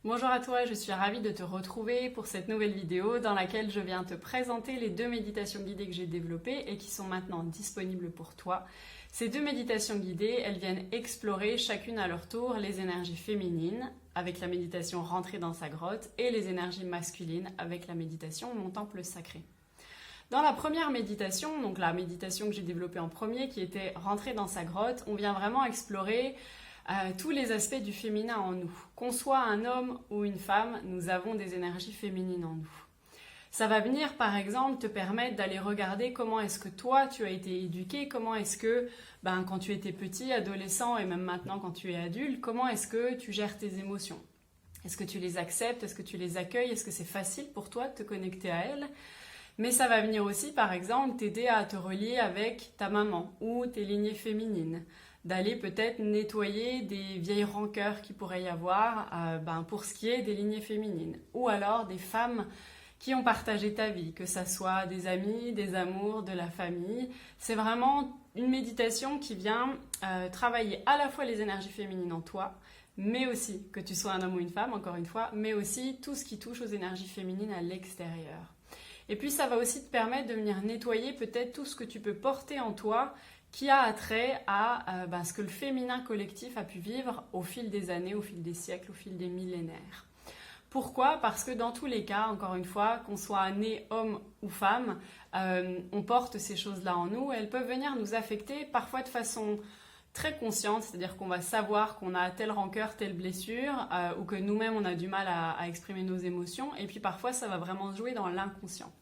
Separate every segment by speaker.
Speaker 1: Bonjour à toi, je suis ravie de te retrouver pour cette nouvelle vidéo dans laquelle je viens te présenter les deux méditations guidées que j'ai développées et qui sont maintenant disponibles pour toi. Ces deux méditations guidées, elles viennent explorer chacune à leur tour les énergies féminines avec la méditation Rentrer dans sa grotte et les énergies masculines avec la méditation Mon temple sacré. Dans la première méditation, donc la méditation que j'ai développée en premier qui était Rentrer dans sa grotte, on vient vraiment explorer tous les aspects du féminin en nous. Qu'on soit un homme ou une femme, nous avons des énergies féminines en nous. Ça va venir par exemple te permettre d'aller regarder comment est-ce que toi tu as été éduqué, comment est-ce que quand tu étais petit, adolescent et même maintenant quand tu es adulte, comment est-ce que tu gères tes émotions. Est-ce que tu les acceptes, est-ce que tu les accueilles, est-ce que c'est facile pour toi de te connecter à elles? Mais ça va venir aussi par exemple t'aider à te relier avec ta maman ou tes lignées féminines, d'aller peut-être nettoyer des vieilles rancœurs qu'il pourrait y avoir pour ce qui est des lignées féminines. Ou alors des femmes qui ont partagé ta vie, que ça soit des amis, des amours, de la famille. C'est vraiment une méditation qui vient travailler à la fois les énergies féminines en toi, mais aussi, que tu sois un homme ou une femme, encore une fois, mais aussi tout ce qui touche aux énergies féminines à l'extérieur. Et puis ça va aussi te permettre de venir nettoyer peut-être tout ce que tu peux porter en toi qui a attrait à ce que le féminin collectif a pu vivre au fil des années, au fil des siècles, au fil des millénaires. Pourquoi? Parce que dans tous les cas, encore une fois, qu'on soit né homme ou femme, on porte ces choses-là en nous. Elles peuvent venir nous affecter parfois de façon très consciente, c'est-à-dire qu'on va savoir qu'on a telle rancœur, telle blessure, ou que nous-mêmes on a du mal à exprimer nos émotions. Et puis parfois, ça va vraiment se jouer dans l'inconscient.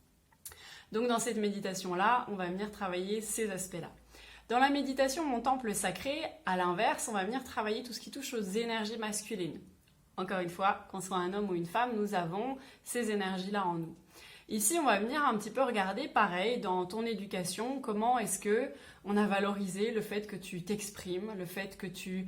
Speaker 1: Donc dans cette méditation-là, on va venir travailler ces aspects-là. Dans la méditation Mon temple sacré, à l'inverse, on va venir travailler tout ce qui touche aux énergies masculines. Encore une fois, qu'on soit un homme ou une femme, nous avons ces énergies-là en nous. Ici, on va venir un petit peu regarder, pareil, dans ton éducation, comment est-ce que on a valorisé le fait que tu t'exprimes, le fait que tu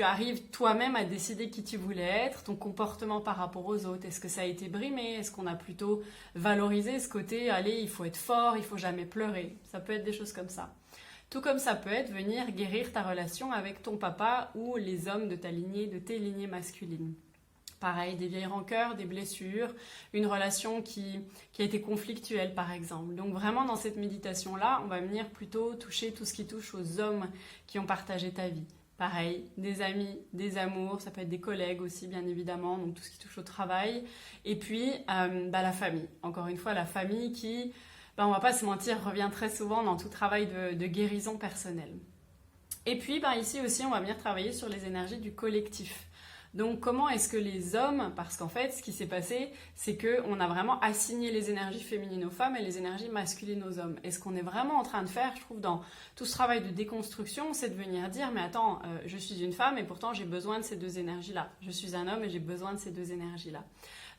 Speaker 1: arrives toi-même à décider qui tu voulais être, ton comportement par rapport aux autres. Est-ce que ça a été brimé? Est-ce qu'on a plutôt valorisé ce côté, allez, il faut être fort, il faut jamais pleurer? Ça peut être des choses comme ça. Tout comme ça peut être venir guérir ta relation avec ton papa ou les hommes de ta lignée, de tes lignées masculines. Pareil, des vieilles rancœurs, des blessures, une relation qui a été conflictuelle par exemple. Donc vraiment dans cette méditation-là, on va venir plutôt toucher tout ce qui touche aux hommes qui ont partagé ta vie. Pareil, des amis, des amours, ça peut être des collègues aussi bien évidemment, donc tout ce qui touche au travail. Et puis la famille, encore une fois la famille qui, on va pas se mentir, revient très souvent dans tout travail de guérison personnelle. Et puis ici aussi on va venir travailler sur les énergies du collectif. Donc comment est-ce que les hommes, parce qu'en fait ce qui s'est passé c'est qu'on a vraiment assigné les énergies féminines aux femmes et les énergies masculines aux hommes. Et ce qu'on est vraiment en train de faire, je trouve, dans tout ce travail de déconstruction, c'est de venir dire mais attends, je suis une femme et pourtant j'ai besoin de ces deux énergies-là. Je suis un homme et j'ai besoin de ces deux énergies-là.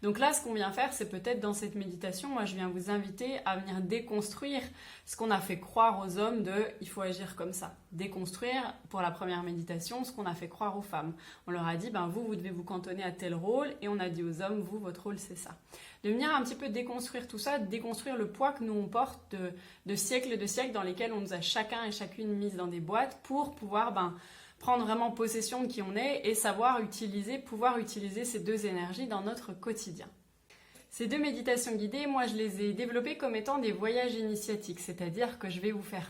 Speaker 1: Donc là, ce qu'on vient faire, c'est peut-être dans cette méditation, moi je viens vous inviter à venir déconstruire ce qu'on a fait croire aux hommes de « il faut agir comme ça ». Déconstruire, pour la première méditation, ce qu'on a fait croire aux femmes. On leur a dit « vous devez vous cantonner à tel rôle » et on a dit aux hommes « vous, votre rôle, c'est ça ». De venir un petit peu déconstruire tout ça, déconstruire le poids que nous on porte de siècles et de siècles dans lesquels on nous a chacun et chacune mis dans des boîtes pour pouvoir prendre vraiment possession de qui on est et pouvoir utiliser ces deux énergies dans notre quotidien. Ces deux méditations guidées, moi je les ai développées comme étant des voyages initiatiques, c'est-à-dire que je vais vous faire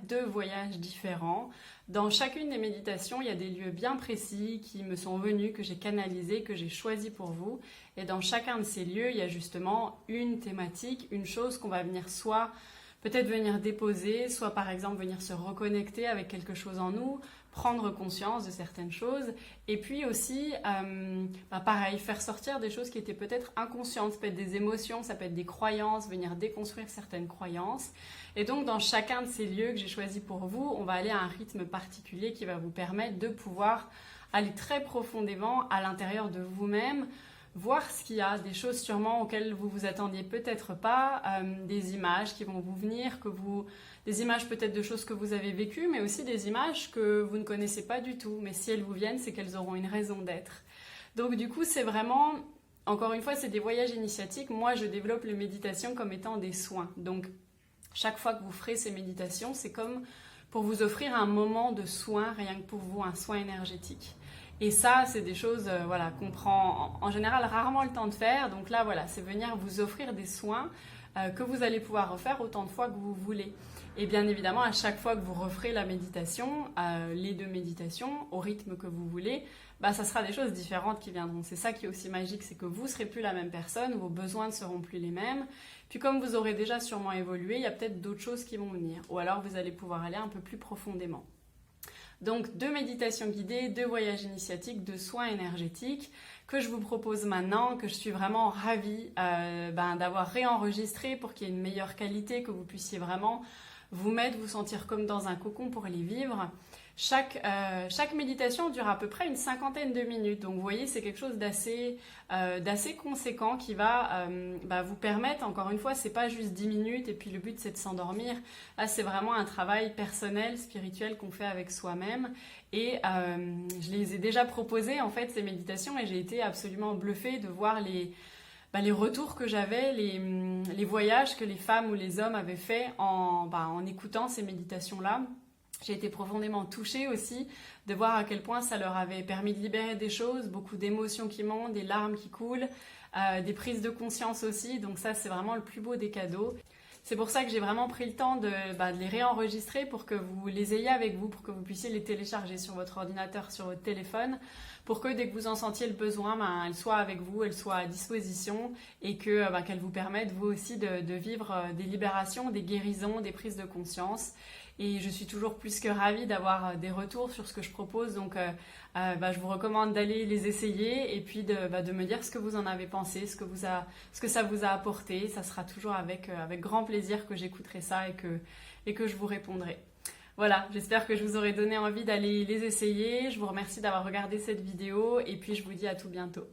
Speaker 1: deux voyages différents. Dans chacune des méditations, il y a des lieux bien précis qui me sont venus, que j'ai canalisés, que j'ai choisis pour vous. Et dans chacun de ces lieux, il y a justement une thématique, une chose qu'on va venir soit peut-être venir déposer, soit par exemple venir se reconnecter avec quelque chose en nous, prendre conscience de certaines choses, et puis aussi, pareil, faire sortir des choses qui étaient peut-être inconscientes, ça peut être des émotions, ça peut être des croyances, venir déconstruire certaines croyances. Et donc dans chacun de ces lieux que j'ai choisis pour vous, on va aller à un rythme particulier qui va vous permettre de pouvoir aller très profondément à l'intérieur de vous-même, voir ce qu'il y a, des choses sûrement auxquelles vous vous attendiez peut-être pas, des images qui vont vous venir, des images peut-être de choses que vous avez vécues, mais aussi des images que vous ne connaissez pas du tout. Mais si elles vous viennent, c'est qu'elles auront une raison d'être. Donc du coup, c'est vraiment, encore une fois, c'est des voyages initiatiques. Moi, je développe les méditations comme étant des soins. Donc chaque fois que vous ferez ces méditations, c'est comme pour vous offrir un moment de soin, rien que pour vous, un soin énergétique. Et ça, c'est des choses voilà, qu'on prend en général rarement le temps de faire. Donc là, voilà, c'est venir vous offrir des soins que vous allez pouvoir refaire autant de fois que vous voulez. Et bien évidemment, à chaque fois que vous referez la méditation, les 2 méditations, au rythme que vous voulez, bah, ça sera des choses différentes qui viendront. C'est ça qui est aussi magique, c'est que vous ne serez plus la même personne, vos besoins ne seront plus les mêmes. Puis comme vous aurez déjà sûrement évolué, il y a peut-être d'autres choses qui vont venir. Ou alors vous allez pouvoir aller un peu plus profondément. Donc 2 méditations guidées, 2 voyages initiatiques, 2 soins énergétiques que je vous propose maintenant, que je suis vraiment ravie d'avoir réenregistré pour qu'il y ait une meilleure qualité, que vous puissiez vraiment vous mettre, vous sentir comme dans un cocon pour les vivre. Chaque méditation dure à peu près une 50aine de minutes. Donc vous voyez, c'est quelque chose d'assez conséquent qui va vous permettre, encore une fois, c'est pas juste 10 minutes et puis le but c'est de s'endormir. Là, c'est vraiment un travail personnel, spirituel qu'on fait avec soi-même. Et je les ai déjà proposées, en fait, ces méditations, et j'ai été absolument bluffée de voir les retours que j'avais, les voyages que les femmes ou les hommes avaient fait en écoutant ces méditations-là. J'ai été profondément touchée aussi de voir à quel point ça leur avait permis de libérer des choses, beaucoup d'émotions qui montent, des larmes qui coulent, des prises de conscience aussi. Donc ça, c'est vraiment le plus beau des cadeaux. C'est pour ça que j'ai vraiment pris le temps de les réenregistrer pour que vous les ayez avec vous, pour que vous puissiez les télécharger sur votre ordinateur, sur votre téléphone, pour que dès que vous en sentiez le besoin, elles soient avec vous, elles soient à disposition et qu'elles vous permettent vous aussi de vivre des libérations, des guérisons, des prises de conscience. Et je suis toujours plus que ravie d'avoir des retours sur ce que je propose. Donc, je vous recommande d'aller les essayer et puis de me dire ce que vous en avez pensé, ce que ça vous a apporté. Ça sera toujours avec grand plaisir que j'écouterai ça et que je vous répondrai. Voilà, j'espère que je vous aurai donné envie d'aller les essayer. Je vous remercie d'avoir regardé cette vidéo et puis je vous dis à tout bientôt.